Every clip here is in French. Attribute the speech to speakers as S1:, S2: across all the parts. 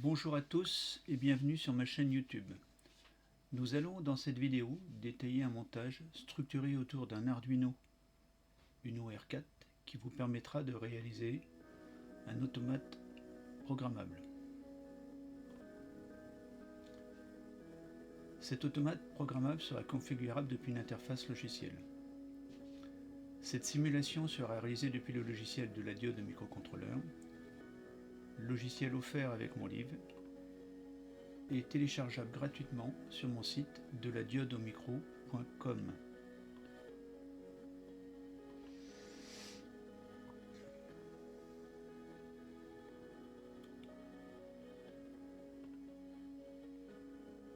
S1: Bonjour à tous et bienvenue sur ma chaîne YouTube. Nous allons dans cette vidéo détailler un montage structuré autour d'un Arduino Uno R4 qui vous permettra de réaliser un automate programmable. Cet automate programmable sera configurable depuis une interface logicielle. Cette simulation sera réalisée depuis le logiciel de la diode de microcontrôleur, logiciel offert avec mon livre, et téléchargeable gratuitement sur mon site deladiodeaumicro.com.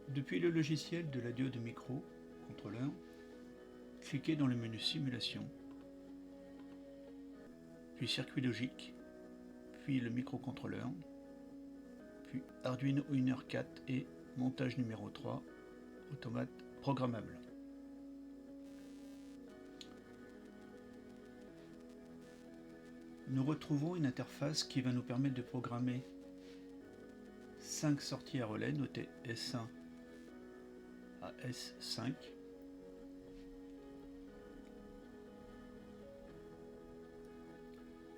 S1: Depuis le logiciel de la diode microcontrôleur, cliquez dans le menu Simulation, puis Circuit logique, puis le microcontrôleur, puis Arduino Uno R4 et montage numéro 3, automate programmable. Nous retrouvons une interface qui va nous permettre de programmer 5 sorties à relais notées S1 à S5.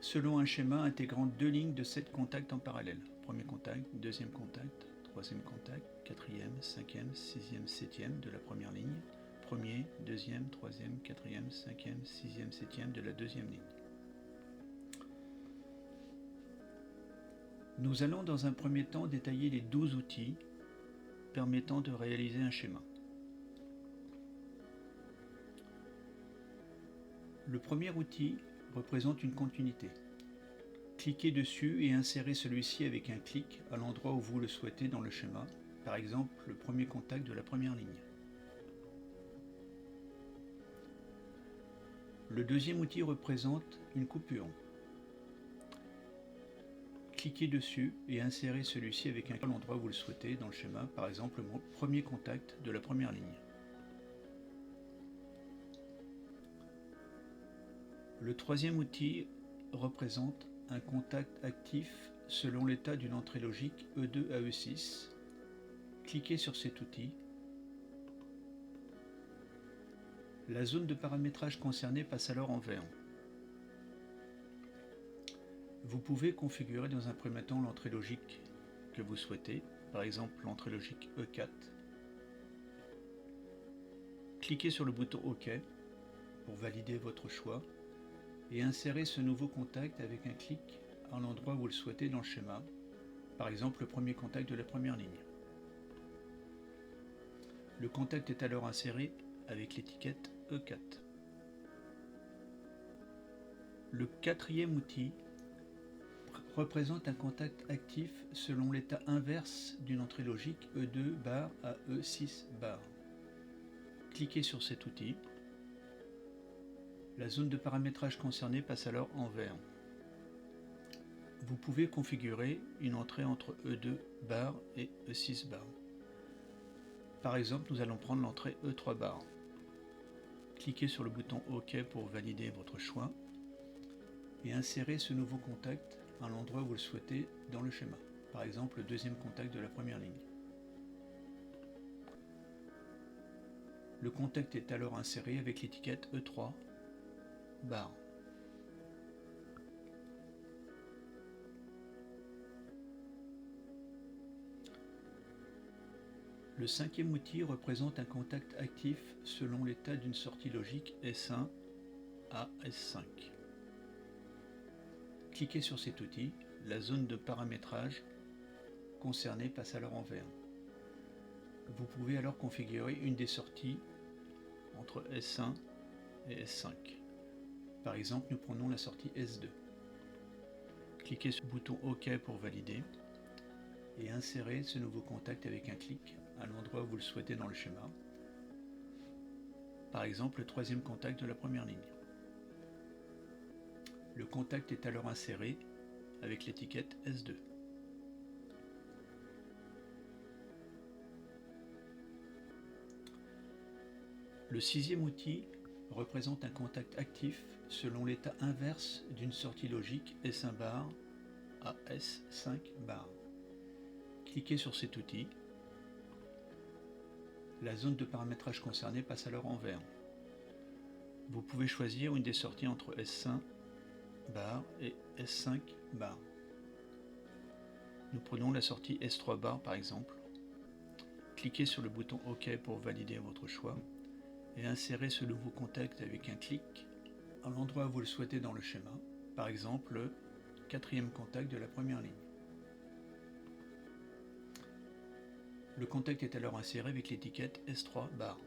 S1: Selon un schéma intégrant deux lignes de 7 contacts en parallèle. Premier contact, deuxième contact, troisième contact, quatrième, cinquième, sixième, septième de la première ligne, premier, deuxième, troisième, quatrième, cinquième, sixième, septième de la deuxième ligne. Nous allons dans un premier temps détailler les 12 outils permettant de réaliser un schéma. Le premier outil représente une continuité. Cliquez dessus et insérez celui-ci avec un clic à l'endroit où vous le souhaitez dans le schéma, par exemple le premier contact de la première ligne. Le deuxième outil représente une coupure. Cliquez dessus et insérez celui-ci avec un clic à l'endroit où vous le souhaitez dans le schéma, par exemple le premier contact de la première ligne. Le troisième outil représente un contact actif selon l'état d'une entrée logique E2 à E6. Cliquez sur cet outil. La zone de paramétrage concernée passe alors en vert. Vous pouvez configurer dans un premier temps l'entrée logique que vous souhaitez, par exemple l'entrée logique E4. Cliquez sur le bouton OK pour valider votre choix et insérez ce nouveau contact avec un clic à l'endroit où vous le souhaitez dans le schéma, par exemple le premier contact de la première ligne. Le contact est alors inséré avec l'étiquette E4. Le quatrième outil représente un contact actif selon l'état inverse d'une entrée logique E2 bar à E6 bar. Cliquez sur cet outil. La zone de paramétrage concernée passe alors en vert. Vous pouvez configurer une entrée entre E2 bar et E6 bar. Par exemple, nous allons prendre l'entrée E3 bar. Cliquez sur le bouton OK pour valider votre choix et insérez ce nouveau contact à l'endroit où vous le souhaitez dans le schéma. Par exemple, le deuxième contact de la première ligne. Le contact est alors inséré avec l'étiquette E3 bar. Le cinquième outil représente un contact actif selon l'état d'une sortie logique S1 à S5. Cliquez sur cet outil, la zone de paramétrage concernée passe alors en vert. Vous pouvez alors configurer une des sorties entre S1 et S5. Par exemple, nous prenons la sortie S2. Cliquez sur le bouton OK pour valider et insérez ce nouveau contact avec un clic à l'endroit où vous le souhaitez dans le schéma. Par exemple, le troisième contact de la première ligne. Le contact est alors inséré avec l'étiquette S2. Le sixième outil représente un contact actif selon l'état inverse d'une sortie logique S1 bar à S5 bar. Cliquez sur cet outil. La zone de paramétrage concernée passe alors en vert. Vous pouvez choisir une des sorties entre S1 bar et S5 bar. Nous prenons la sortie S3 bar par exemple. Cliquez sur le bouton OK pour valider votre choix et insérez ce nouveau contact avec un clic à l'endroit où vous le souhaitez dans le schéma, par exemple le quatrième contact de la première ligne. Le contact est alors inséré avec l'étiquette S3 bar.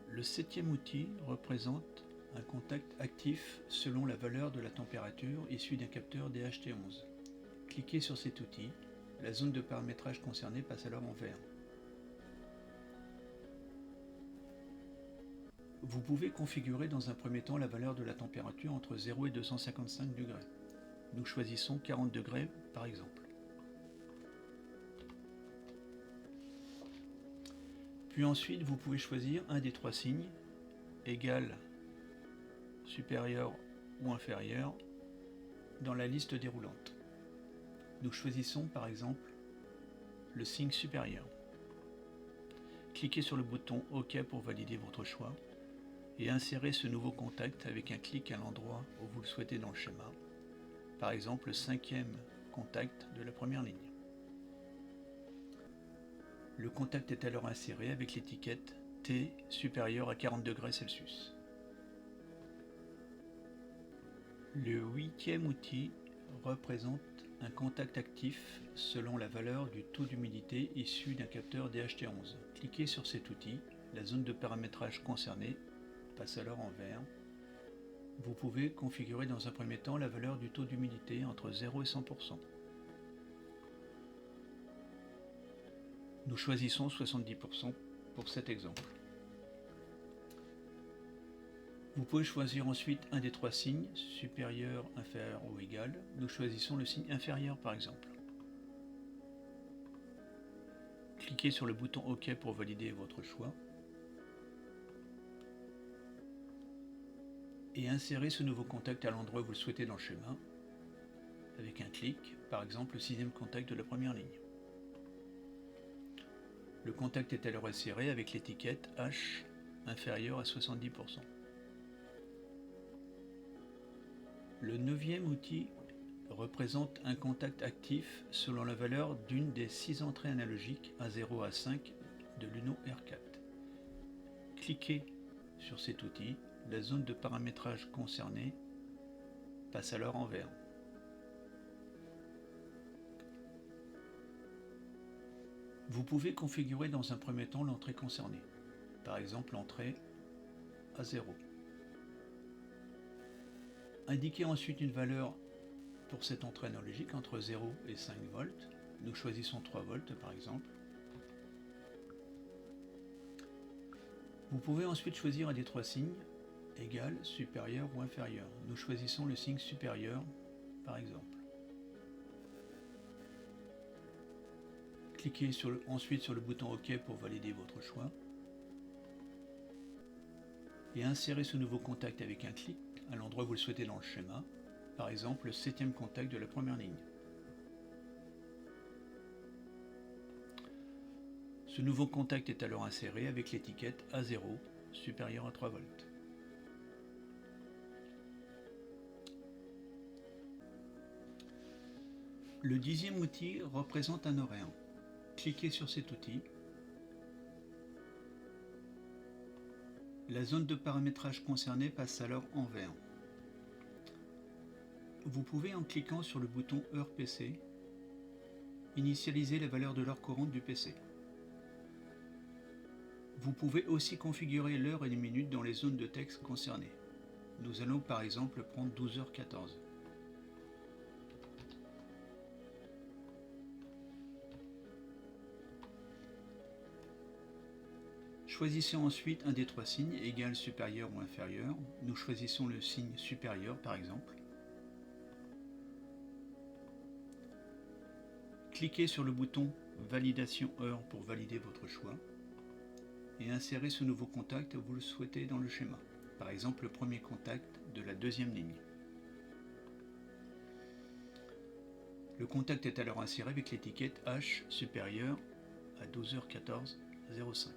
S1: Le septième outil représente un contact actif selon la valeur de la température issue d'un capteur DHT11. Cliquez sur cet outil, la zone de paramétrage concernée passe alors en vert. Vous pouvez configurer dans un premier temps la valeur de la température entre 0 et 255 degrés. Nous choisissons 40 degrés par exemple. Puis ensuite, vous pouvez choisir un des trois signes, égal, supérieur ou inférieur, dans la liste déroulante. Nous choisissons par exemple le signe supérieur. Cliquez sur le bouton OK pour valider votre choix et insérez ce nouveau contact avec un clic à l'endroit où vous le souhaitez dans le schéma, par exemple le cinquième contact de la première ligne. Le contact est alors inséré avec l'étiquette T supérieur à 40 degrés Celsius. Le huitième outil représente un contact actif selon la valeur du taux d'humidité issu d'un capteur DHT11. Cliquez sur cet outil, la zone de paramétrage concernée passe alors en vert. Vous pouvez configurer dans un premier temps la valeur du taux d'humidité entre 0 et 100%. Nous choisissons 70% pour cet exemple. Vous pouvez choisir ensuite un des trois signes, supérieur, inférieur ou égal. Nous choisissons le signe inférieur par exemple. Cliquez sur le bouton OK pour valider votre choix. Et insérez ce nouveau contact à l'endroit où vous le souhaitez dans le schéma, avec un clic, par exemple le sixième contact de la première ligne. Le contact est alors inséré avec l'étiquette H inférieur à 70%. Le neuvième outil représente un contact actif selon la valeur d'une des 6 entrées analogiques A0 à 5 de l'UNO R4. Cliquez sur cet outil, la zone de paramétrage concernée passe alors en vert. Vous pouvez configurer dans un premier temps l'entrée concernée, par exemple l'entrée A0. Indiquez ensuite une valeur pour cette entrée analogique entre 0 et 5 volts. Nous choisissons 3 volts par exemple. Vous pouvez ensuite choisir un des trois signes, égal, supérieur ou inférieur. Nous choisissons le signe supérieur par exemple. Cliquez ensuite sur le bouton OK pour valider votre choix et insérez ce nouveau contact avec un clic à l'endroit où vous le souhaitez dans le schéma, par exemple le septième contact de la première ligne. Ce nouveau contact est alors inséré avec l'étiquette A0 supérieur à 3 volts. Le dixième outil représente un horaire. Cliquez sur cet outil. La zone de paramétrage concernée passe alors en vert. Vous pouvez, en cliquant sur le bouton Heure PC, initialiser la valeur de l'heure courante du PC. Vous pouvez aussi configurer l'heure et les minutes dans les zones de texte concernées. Nous allons par exemple prendre 12h14. Choisissez ensuite un des trois signes, égal, supérieur ou inférieur. Nous choisissons le signe supérieur par exemple. Cliquez sur le bouton Validation heure pour valider votre choix et insérez ce nouveau contact où vous le souhaitez dans le schéma, par exemple le premier contact de la deuxième ligne. Le contact est alors inséré avec l'étiquette H supérieure à 12h14,05.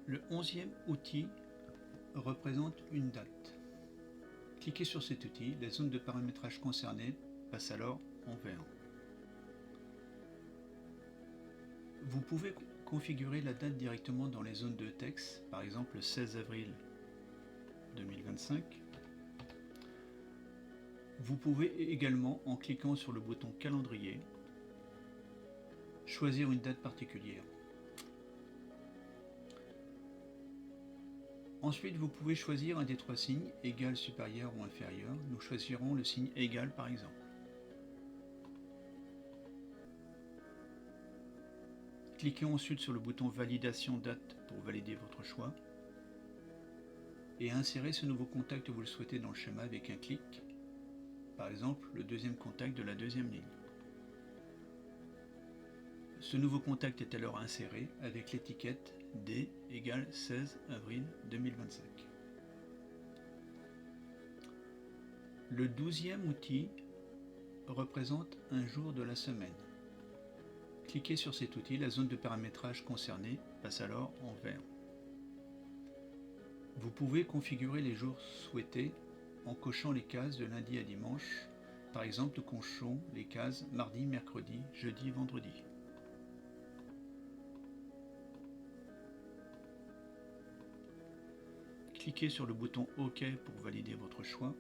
S1: Le 11e outil représente une date. Cliquez sur cet outil, la zone de paramétrage concernée passe alors en vert. Vous pouvez configurer la date directement dans les zones de texte, par exemple le 16 avril 2025. Vous pouvez également, en cliquant sur le bouton calendrier, choisir une date particulière. Ensuite, vous pouvez choisir un des trois signes, égal, supérieur ou inférieur. Nous choisirons le signe égal par exemple. Cliquez ensuite sur le bouton validation date pour valider votre choix et insérez ce nouveau contact que vous le souhaitez dans le schéma avec un clic, par exemple le deuxième contact de la deuxième ligne. Ce nouveau contact est alors inséré avec l'étiquette D égale 16 avril 2025. Le 12e outil représente un jour de la semaine. Cliquez sur cet outil, la zone de paramétrage concernée passe alors en vert. Vous pouvez configurer les jours souhaités en cochant les cases de lundi à dimanche. Par exemple, nous cochons les cases mardi, mercredi, jeudi, vendredi. Cliquez sur le bouton OK pour valider votre choix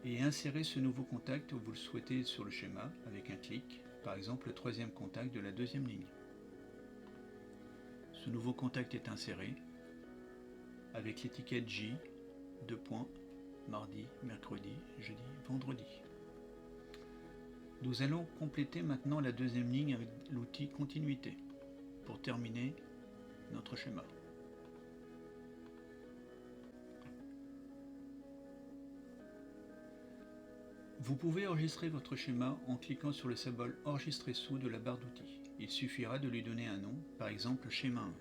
S1: et insérez ce nouveau contact où vous le souhaitez sur le schéma avec un clic, par exemple le troisième contact de la deuxième ligne. Ce nouveau contact est inséré avec l'étiquette J, mardi, mercredi, jeudi, vendredi. Nous allons compléter maintenant la deuxième ligne avec l'outil continuité pour terminer notre schéma. Vous pouvez enregistrer votre schéma en cliquant sur le symbole enregistrer sous de la barre d'outils. Il suffira de lui donner un nom, par exemple schéma 1.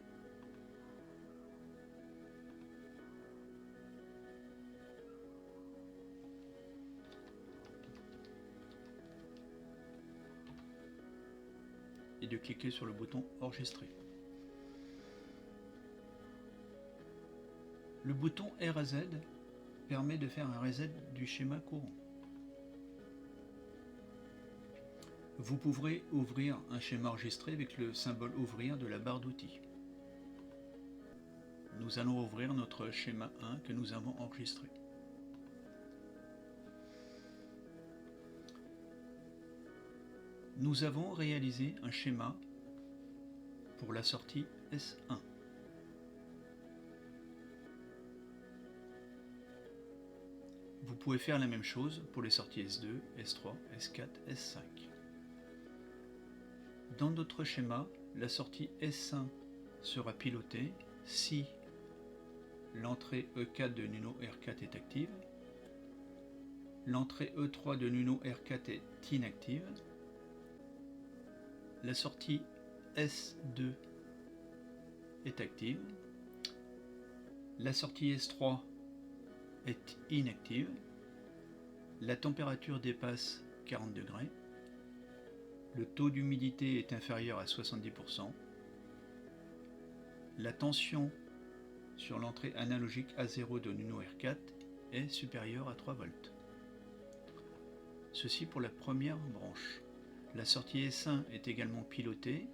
S1: Et de cliquer sur le bouton enregistrer. Le bouton R à Z permet de faire un reset du schéma courant. Vous pourrez ouvrir un schéma enregistré avec le symbole ouvrir de la barre d'outils. Nous allons ouvrir notre schéma 1 que nous avons enregistré. Nous avons réalisé un schéma pour la sortie S1. Vous pouvez faire la même chose pour les sorties S2, S3, S4, S5. Dans notre schéma, la sortie S1 sera pilotée si l'entrée E4 de Nuno R4 est active, l'entrée E3 de Nuno R4 est inactive, la sortie S2 est active, la sortie S3 est inactive, la température dépasse 40 degrés, le taux d'humidité est inférieur à 70%, la tension sur l'entrée analogique A0 de Nuno R4 est supérieure à 3 volts. Ceci pour la première branche. La sortie S1 est également pilotée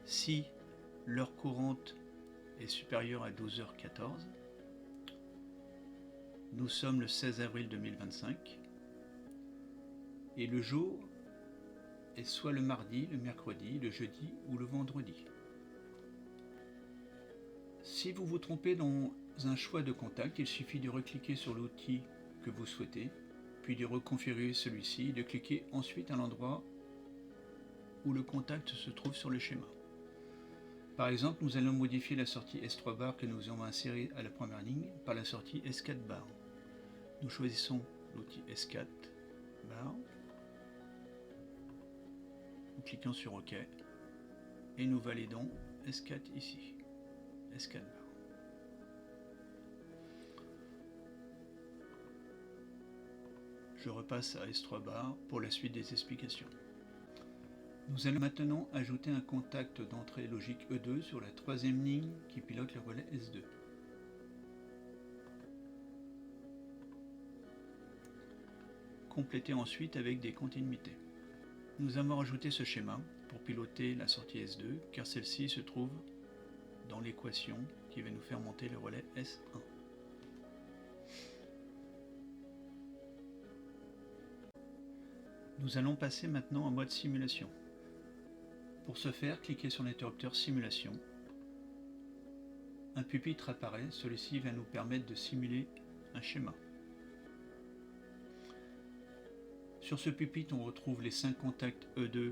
S1: si l'heure courante est supérieure à 12h14. Nous sommes le 16 avril 2025 et le jour est soit le mardi, le mercredi, le jeudi ou le vendredi. Si vous vous trompez dans un choix de contact, il suffit de recliquer sur l'outil que vous souhaitez, puis de reconfigurer celui-ci et de cliquer ensuite à l'endroit où le contact se trouve sur le schéma. Par exemple, nous allons modifier la sortie S3 bar que nous avons insérée à la première ligne par la sortie S4 bar. Nous choisissons l'outil S4 bar, nous cliquons sur OK et nous validons S4 ici. S4 bar. Je repasse à S3 bar pour la suite des explications. Nous allons maintenant ajouter un contact d'entrée logique E2 sur la troisième ligne qui pilote le relais S2. Complétez ensuite avec des continuités. Nous avons rajouté ce schéma pour piloter la sortie S2 car celle-ci se trouve dans l'équation qui va nous faire monter le relais S1. Nous allons passer maintenant en mode simulation. Pour ce faire, cliquez sur l'interrupteur simulation. Un pupitre apparaît, celui-ci va nous permettre de simuler un schéma. Sur ce pupitre, on retrouve les 5 contacts E2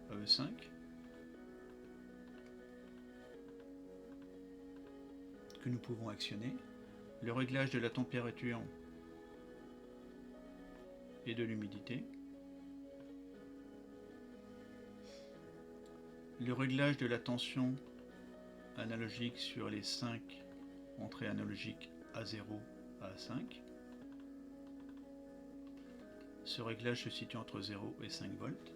S1: à E5. Que nous pouvons actionner. Le réglage de la température et de l'humidité. Le réglage de la tension analogique sur les 5 entrées analogiques A0 à A5. Ce réglage se situe entre 0 et 5 volts.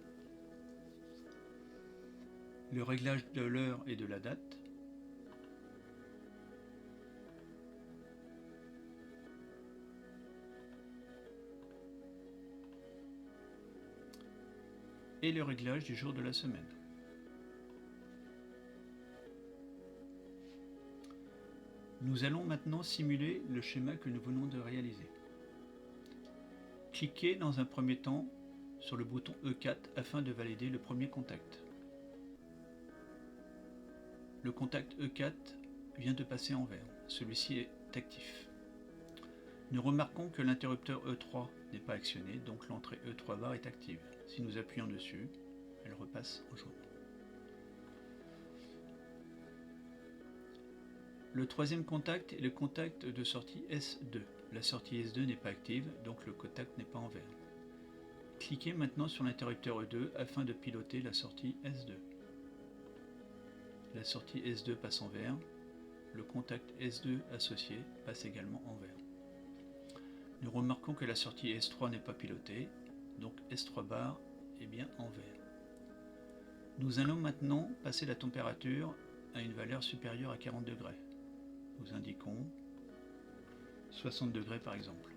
S1: Le réglage de l'heure et de la date. Et le réglage du jour de la semaine. Nous allons maintenant simuler le schéma que nous venons de réaliser. Cliquez dans un premier temps sur le bouton E4 afin de valider le premier contact. Le contact E4 vient de passer en vert, celui-ci est actif. Nous remarquons que l'interrupteur E3 n'est pas actionné, donc l'entrée E3 bar est active. Si nous appuyons dessus, elle repasse en jaune. Le troisième contact est le contact de sortie S2. La sortie S2 n'est pas active, donc le contact n'est pas en vert. Cliquez maintenant sur l'interrupteur E2 afin de piloter la sortie S2. La sortie S2 passe en vert. Le contact S2 associé passe également en vert. Nous remarquons que la sortie S3 n'est pas pilotée, donc S3 bar est bien en vert. Nous allons maintenant passer la température à une valeur supérieure à 40 degrés. Nous indiquons 60 degrés par exemple.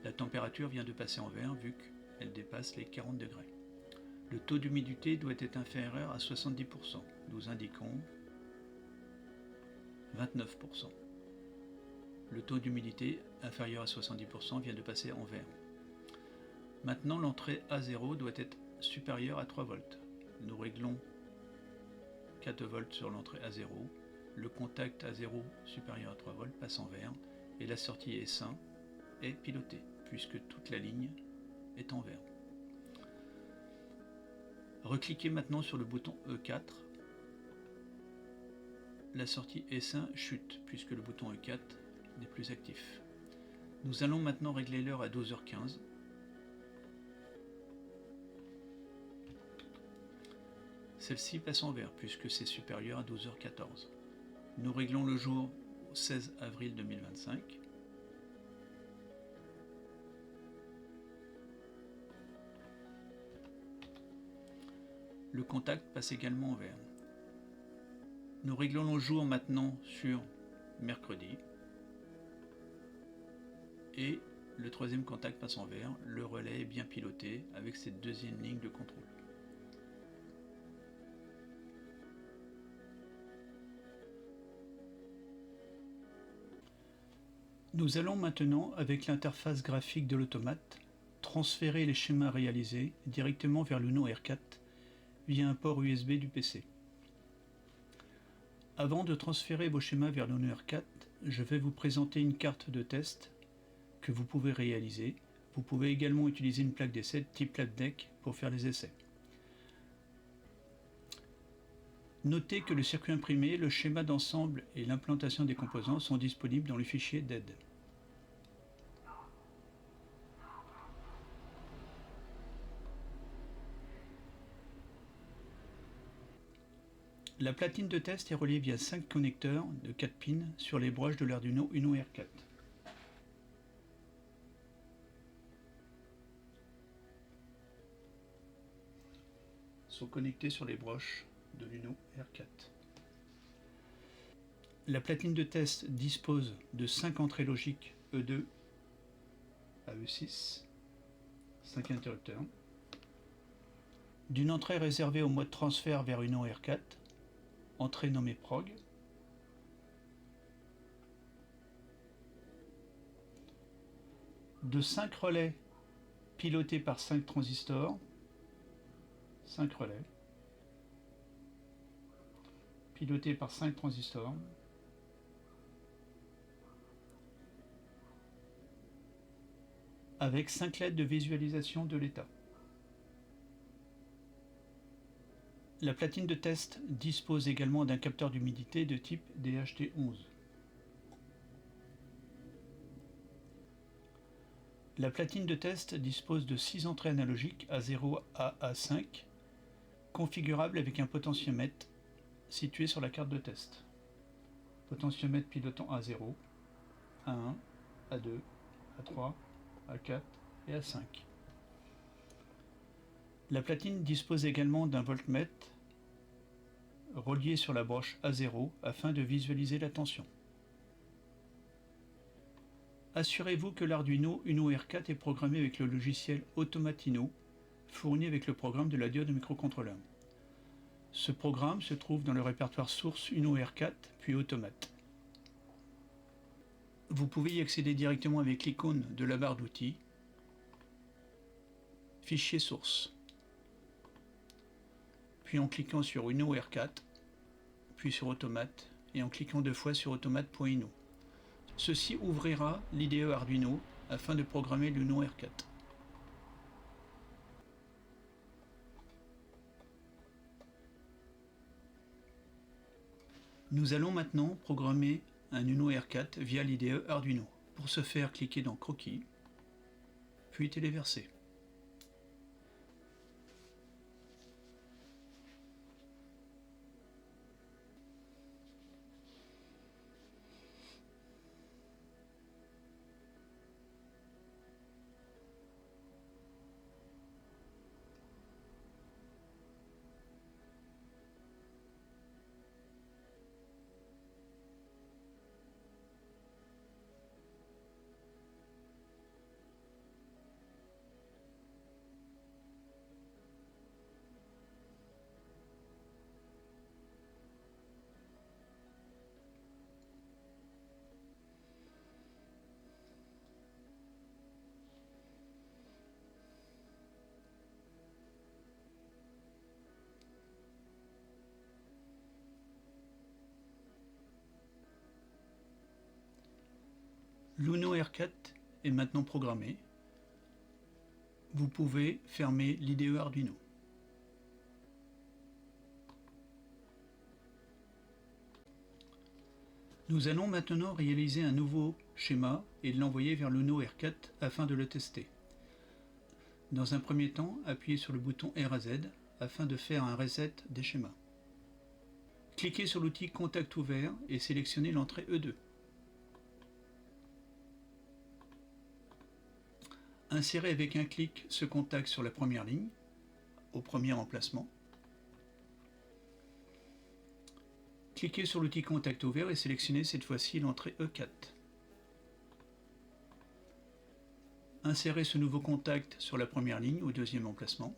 S1: La température vient de passer en vert vu qu'elle dépasse les 40 degrés. Le taux d'humidité doit être inférieur à 70%. Nous indiquons 29%. Le taux d'humidité inférieur à 70% vient de passer en vert. Maintenant, l'entrée A0 doit être supérieure à 3 volts. Nous réglons 4 volts sur l'entrée A0. Le contact A0 supérieur à 3 volts passe en vert et la sortie S1 est pilotée puisque toute la ligne est en vert. Recliquez maintenant sur le bouton E4. La sortie S1 chute puisque le bouton E4 n'est plus actif. Nous allons maintenant régler l'heure à 12h15. Celle-ci passe en vert puisque c'est supérieur à 12h14. Nous réglons le jour au 16 avril 2025. Le contact passe également en vert. Nous réglons le jour maintenant sur mercredi. Et le troisième contact passe en vert. Le relais est bien piloté avec cette deuxième ligne de contrôle. Nous allons maintenant, avec l'interface graphique de l'automate, transférer les schémas réalisés directement vers l'Uno R4 via un port USB du PC. Avant de transférer vos schémas vers l'Uno R4, je vais vous présenter une carte de test que vous pouvez réaliser. Vous pouvez également utiliser une plaque d'essai type LabDeck pour faire les essais. Notez que le circuit imprimé, le schéma d'ensemble et l'implantation des composants sont disponibles dans le fichier DED. La platine de test est reliée via 5 connecteurs de 4 pins sur les broches de l'Arduino Uno R4. Sont connectés sur les broches de l'Uno R4. La platine de test dispose de 5 entrées logiques E2 à E6, 5 interrupteurs, d'une entrée réservée au mode transfert vers Uno R4, entrée nommée prog, de 5 relais pilotés par 5 transistors, 5 relais pilotés par 5 transistors, avec 5 LED de visualisation de l'état. La platine de test dispose également d'un capteur d'humidité de type DHT11. La platine de test dispose de 6 entrées analogiques A0 à A5, configurables avec un potentiomètre situé sur la carte de test. Potentiomètre pilotant A0, A1, A2, A3, A4 et A5. La platine dispose également d'un voltmètre relié sur la broche A0 afin de visualiser la tension. Assurez-vous que l'Arduino Uno R4 est programmé avec le logiciel Automatino fourni avec le programme de la diode microcontrôleur. Ce programme se trouve dans le répertoire source Uno R4 puis Automate. Vous pouvez y accéder directement avec l'icône de la barre d'outils, Fichier source, puis en cliquant sur Uno R4, puis sur Automate et en cliquant 2 fois sur automate.ino. Ceci ouvrira l'IDE Arduino afin de programmer l'Uno R4. Nous allons maintenant programmer un Uno R4 via l'IDE Arduino. Pour ce faire, cliquez dans Croquis, puis Téléverser. L'Uno R4 est maintenant programmé. Vous pouvez fermer l'IDE Arduino. Nous allons maintenant réaliser un nouveau schéma et l'envoyer vers l'Uno R4 afin de le tester. Dans un premier temps, appuyez sur le bouton R à Z afin de faire un reset des schémas. Cliquez sur l'outil Contact ouvert et sélectionnez l'entrée E2. Insérez avec un clic ce contact sur la première ligne, au premier emplacement. Cliquez sur l'outil Contact ouvert et sélectionnez cette fois-ci l'entrée E4. Insérez ce nouveau contact sur la première ligne, au deuxième emplacement.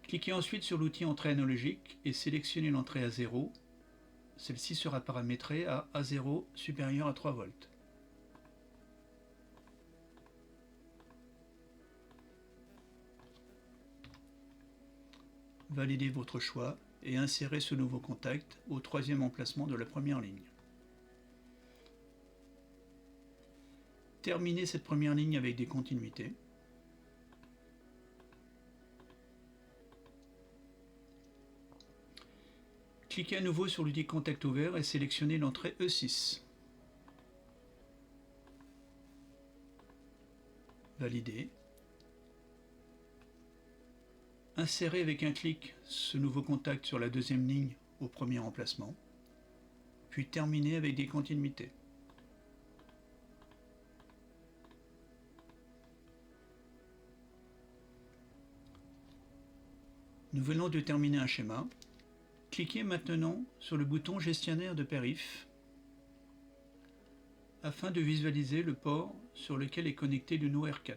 S1: Cliquez ensuite sur l'outil Entrée analogique et sélectionnez l'entrée A0. Celle-ci sera paramétrée à A0 supérieur à 3 volts. Validez votre choix et insérez ce nouveau contact au troisième emplacement de la première ligne. Terminez cette première ligne avec des continuités. Cliquez à nouveau sur l'outil Contact ouvert et sélectionnez l'entrée E6. Validez. Insérez avec un clic ce nouveau contact sur la deuxième ligne au premier emplacement, puis terminez avec des continuités. Nous venons de terminer un schéma. Cliquez maintenant sur le bouton Gestionnaire de périph' afin de visualiser le port sur lequel est connecté l'Uno R4.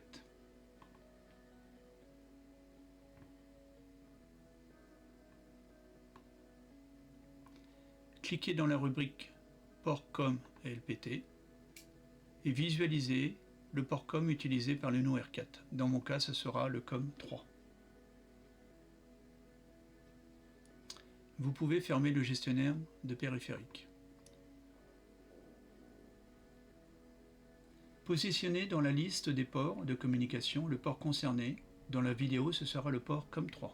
S1: Cliquez dans la rubrique Port COM et LPT et visualisez le port COM utilisé par l'Uno R4. Dans mon cas, ce sera le COM 3. Vous pouvez fermer le gestionnaire de périphérique. Positionnez dans la liste des ports de communication le port concerné. Dans la vidéo, ce sera le port COM3.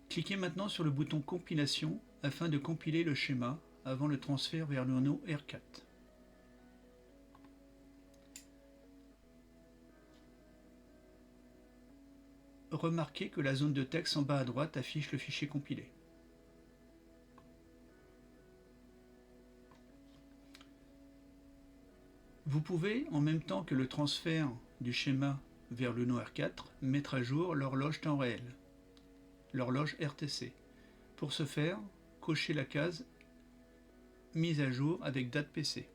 S1: Cliquez maintenant sur le bouton Compilation afin de compiler le schéma avant le transfert vers l'Uno R4. Remarquez que la zone de texte en bas à droite affiche le fichier compilé. Vous pouvez, en même temps que le transfert du schéma vers l'Uno R4, mettre à jour l'horloge temps réel, l'horloge RTC. Pour ce faire, cochez la case Mise à jour avec date PC.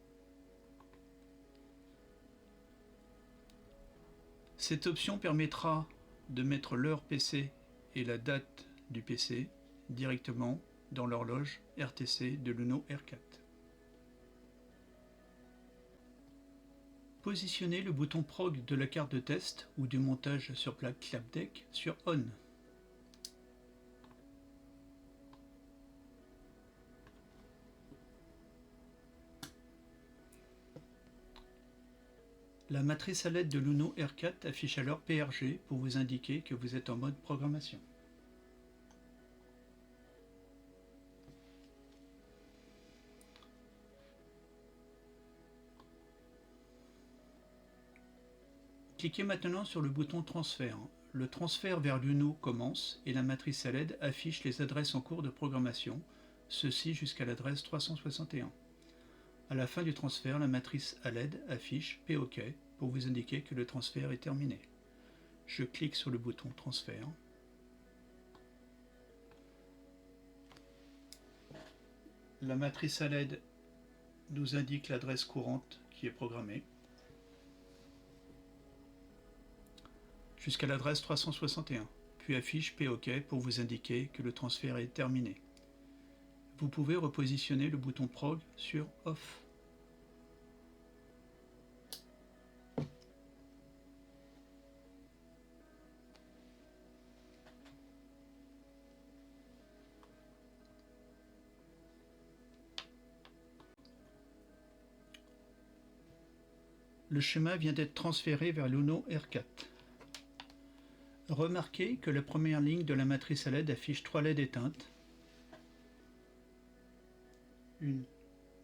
S1: Cette option permettra de mettre l'heure PC et la date du PC directement dans l'horloge RTC de l'Uno R4. Positionnez le bouton Prog de la carte de test ou du montage sur plaque Clapdeck sur On. La matrice à LED de l'Uno R4 affiche alors PRG pour vous indiquer que vous êtes en mode programmation. Cliquez maintenant sur le bouton Transfert. Le transfert vers l'Uno commence et la matrice à LED affiche les adresses en cours de programmation, ceci jusqu'à l'adresse 361. À la fin du transfert, la matrice à LED affiche POK pour vous indiquer que le transfert est terminé. Je clique sur le bouton Transfert. La matrice à LED nous indique l'adresse courante qui est programmée jusqu'à l'adresse 361, puis affiche POK pour vous indiquer que le transfert est terminé. Vous pouvez repositionner le bouton Prog sur Off. Le schéma vient d'être transféré vers l'Uno R4. Remarquez que la première ligne de la matrice à LED affiche 3 LED éteintes. 1,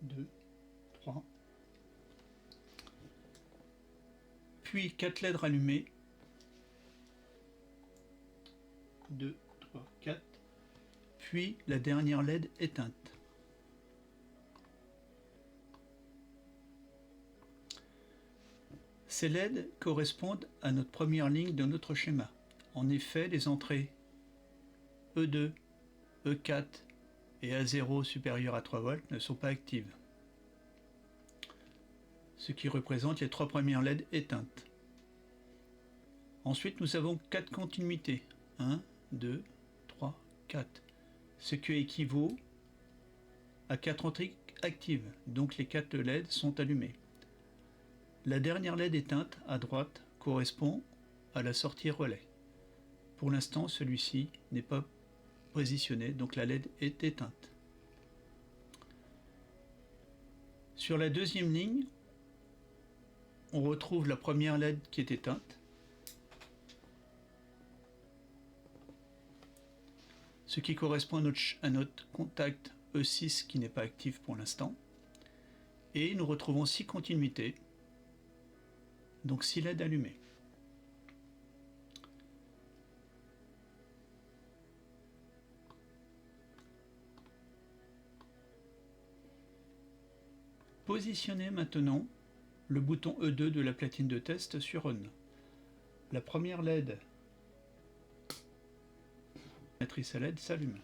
S1: 2, 3. Puis 4 LED rallumées. 2, 3, 4. Puis la dernière LED éteinte. Ces LED correspondent à notre première ligne de notre schéma. En effet, les entrées E2, E4 et A0 supérieur à 3 volts ne sont pas actives, ce qui représente les 3 premières LED éteintes. Ensuite, nous avons 4 continuités, 1, 2, 3, 4, ce qui équivaut à 4 entrées actives, donc les 4 LED sont allumées. La dernière LED éteinte à droite correspond à la sortie relais. Pour l'instant, celui-ci n'est pas positionné, donc la LED est éteinte. Sur la deuxième ligne, on retrouve la première LED qui est éteinte, ce qui correspond à notre contact E6 qui n'est pas actif pour l'instant. Et nous retrouvons 6 continuités. donc 6 LED allumés. Positionnez maintenant le bouton E2 de la platine de test sur On. La première LED matrice à LED s'allume.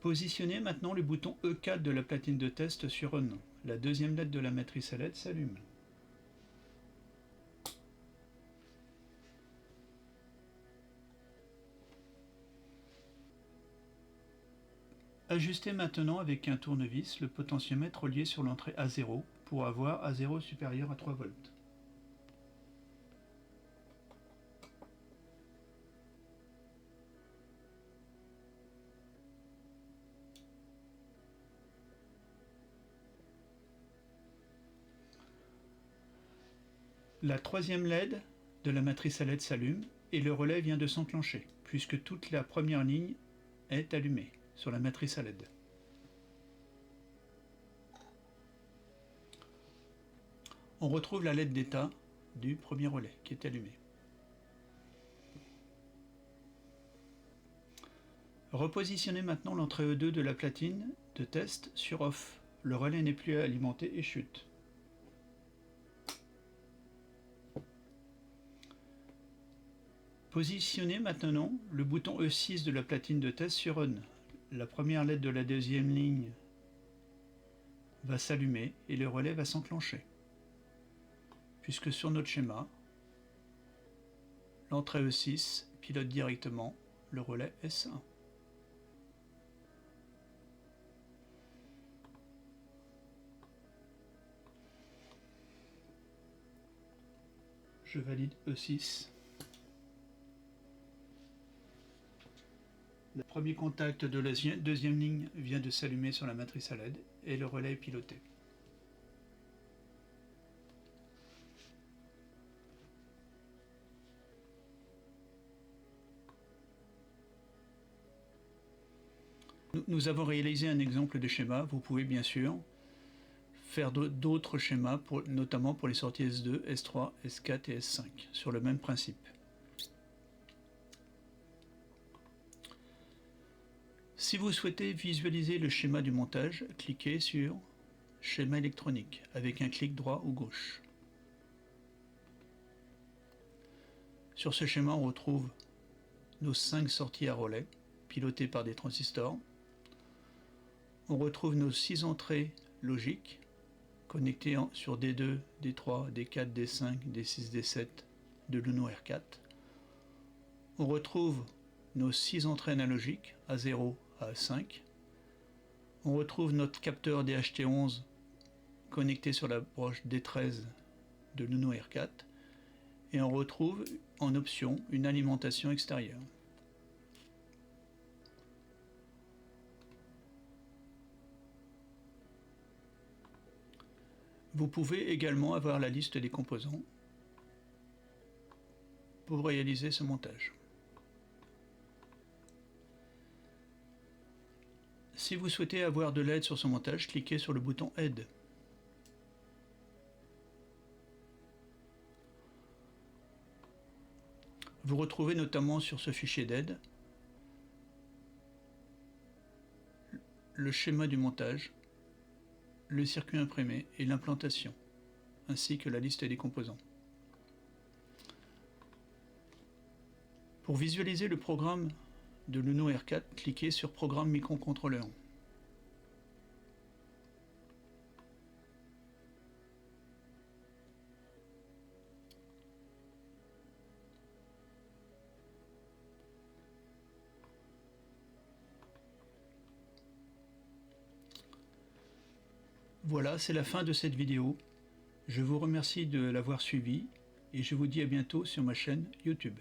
S1: Positionnez maintenant le bouton E4 de la platine de test sur On. La deuxième LED de la matrice à LED s'allume. Ajustez maintenant avec un tournevis le potentiomètre relié sur l'entrée A0 pour avoir A0 supérieur à 3 volts. La troisième LED de la matrice à LED s'allume et le relais vient de s'enclencher, puisque toute la première ligne est allumée sur la matrice à LED. On retrouve la LED d'état du premier relais qui est allumé. Repositionnez maintenant l'entrée E2 de la platine de test sur Off. Le relais n'est plus alimenté et chute. Positionnez maintenant le bouton E6 de la platine de test sur On. La première LED de la deuxième ligne va s'allumer et le relais va s'enclencher. Puisque sur notre schéma, l'entrée E6 pilote directement le relais S1. Je valide E6. Le premier contact de la deuxième ligne vient de s'allumer sur la matrice à LED et le relais est piloté. Nous avons réalisé un exemple de schéma. Vous pouvez bien sûr faire d'autres schémas, notamment pour les sorties S2, S3, S4 et S5, sur le même principe. Si vous souhaitez visualiser le schéma du montage, cliquez sur « Schéma électronique » avec un clic droit ou gauche. Sur ce schéma, on retrouve nos 5 sorties à relais, pilotées par des transistors. On retrouve nos 6 entrées logiques, connectées sur D2, D3, D4, D5, D6, D7 de l'Uno R4. On retrouve nos 6 entrées analogiques, A0 à A5. On retrouve notre capteur DHT11 connecté sur la broche D13 de l'Uno R4. Et on retrouve en option une alimentation extérieure. Vous pouvez également avoir la liste des composants pour réaliser ce montage. Si vous souhaitez avoir de l'aide sur ce montage, cliquez sur le bouton Aide. Vous retrouvez notamment sur ce fichier d'aide le schéma du montage, le circuit imprimé et l'implantation, ainsi que la liste des composants. Pour visualiser le programme de l'Uno R4, cliquez sur Programme microcontrôleur. Voilà, c'est la fin de cette vidéo. Je vous remercie de l'avoir suivi et je vous dis à bientôt sur ma chaîne YouTube.